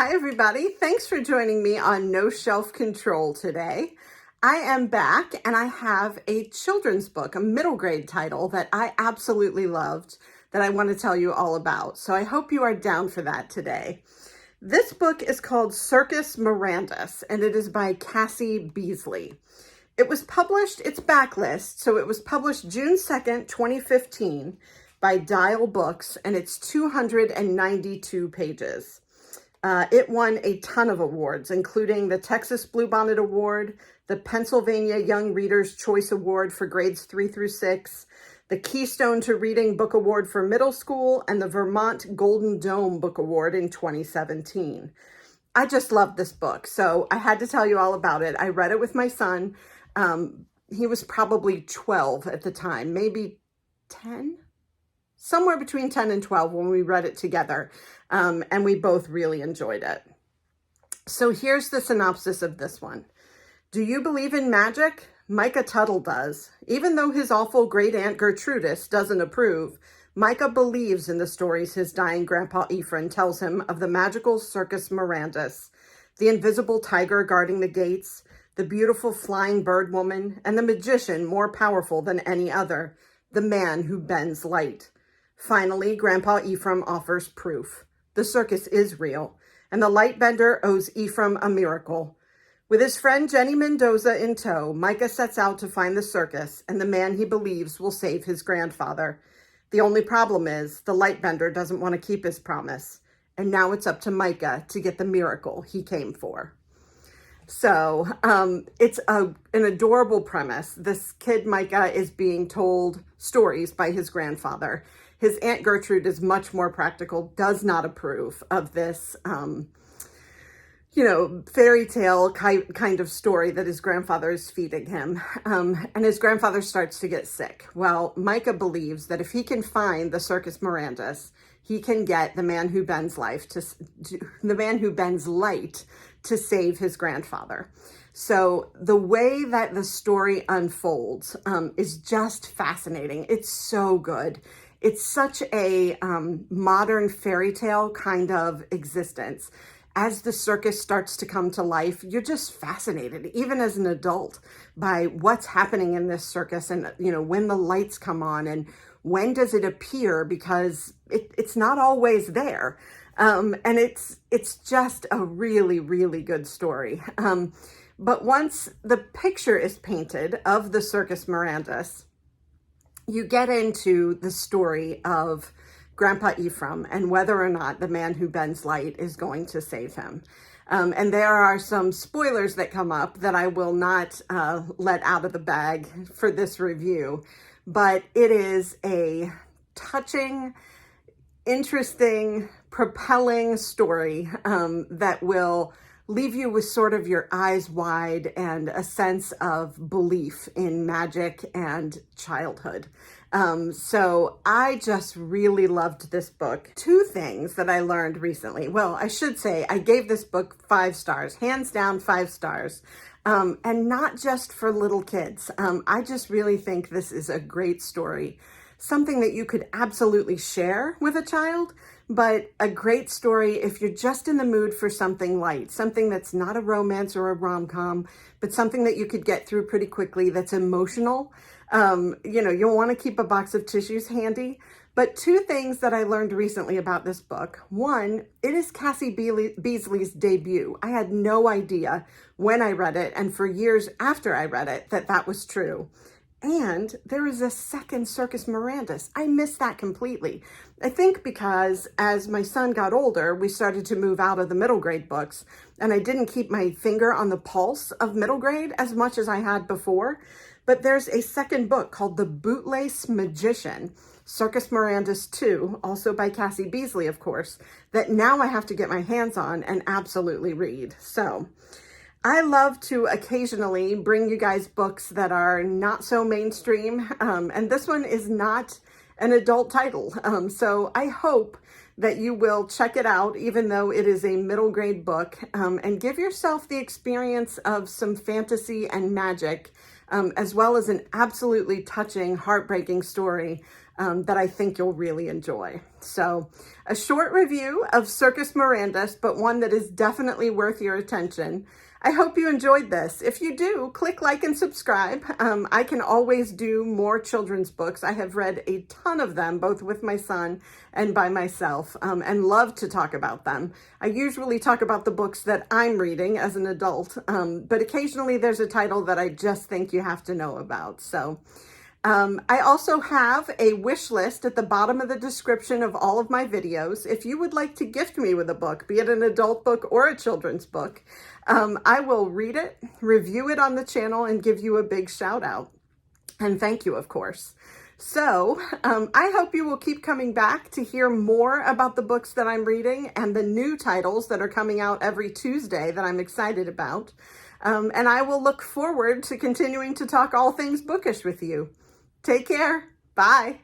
Hi, everybody. Thanks for joining me on No Shelf Control today. I am back and I have a children's book, a middle grade title that I absolutely loved that I want to tell you all about. So I hope you are down for that today. This book is called Circus Mirandus and it is by Cassie Beasley. It was published, it's backlist, so it was published June 2nd, 2015 by Dial Books, and it's 292 pages. It won a ton of awards, including the Texas Bluebonnet Award, the Pennsylvania Young Readers' Choice Award for grades 3 through 6, the Keystone to Reading Book Award for middle school, and the Vermont Golden Dome Book Award in 2017. I just loved this book, so I had to tell you all about it. I read it with my son. He was probably 12 at the time, maybe 10? Somewhere between 10 and 12 when we read it together, and we both really enjoyed it. So here's the synopsis of this one. Do you believe in magic? Micah Tuttle does. Even though his awful great-aunt Gertrudis doesn't approve, Micah believes in the stories his dying grandpa Ephraim tells him of the magical Circus Mirandus, the invisible tiger guarding the gates, the beautiful flying bird woman, and the magician more powerful than any other, the man who bends light. Finally, Grandpa Ephraim offers proof. The circus is real, and the light bender owes Ephraim a miracle. With his friend Jenny Mendoza in tow, Micah sets out to find the circus and the man he believes will save his grandfather. The only problem is the light bender doesn't want to keep his promise, and now it's up to Micah to get the miracle he came for. So it's an adorable premise. This kid, Micah, is being told stories by his grandfather. His Aunt Gertrude is much more practical, does not approve of this, fairy tale kind of story that his grandfather is feeding him. And his grandfather starts to get sick. Well, Micah believes that if he can find the Circus Mirandus, he can get the man who bends light to save his grandfather. So the way that the story unfolds is just fascinating. It's so good. It's such a modern fairy tale kind of existence. As the circus starts to come to life, you're just fascinated, even as an adult, by what's happening in this circus and, when the lights come on and when does it appear, because it's not always there. And it's just a really, really good story. But once the picture is painted of the Circus Mirandus, you get into the story of Grandpa Ephraim and whether or not the man who bends light is going to save him. And there are some spoilers that come up that I will not let out of the bag for this review, but it is a touching, interesting, propelling story that will leave you with sort of your eyes wide and a sense of belief in magic and childhood. So I just really loved this book. Two things that I learned recently. Well, I should say I gave this book 5 stars, hands down 5 stars. And not just for little kids. I just really think this is a great story. Something that you could absolutely share with a child, but a great story if you're just in the mood for something light, something that's not a romance or a rom-com, but something that you could get through pretty quickly that's emotional. You'll want to keep a box of tissues handy. But 2 things that I learned recently about this book. One, it is Cassie Beasley's debut. I had no idea when I read it, and for years after I read it, that was true. And there is a second Circus Mirandus. I missed that completely. I think because as my son got older, we started to move out of the middle grade books, and I didn't keep my finger on the pulse of middle grade as much as I had before. But there's a second book called The Bootlace Magician, Circus Mirandus 2, also by Cassie Beasley, of course, that now I have to get my hands on and absolutely read. So I love to occasionally bring you guys books that are not so mainstream, and this one is not an adult title. So I hope that you will check it out, even though it is a middle grade book, and give yourself the experience of some fantasy and magic, as well as an absolutely touching, heartbreaking story that I think you'll really enjoy. So a short review of Circus Mirandus, but one that is definitely worth your attention. I hope you enjoyed this. If you do, click like and subscribe. I can always do more children's books. I have read a ton of them, both with my son and by myself, and love to talk about them. I usually talk about the books that I'm reading as an adult, but occasionally there's a title that I just think you have to know about. So I also have a wish list at the bottom of the description of all of my videos. If you would like to gift me with a book, be it an adult book or a children's book, I will read it, review it on the channel, and give you a big shout out. And thank you, of course. So I hope you will keep coming back to hear more about the books that I'm reading and the new titles that are coming out every Tuesday that I'm excited about. And I will look forward to continuing to talk all things bookish with you. Take care. Bye.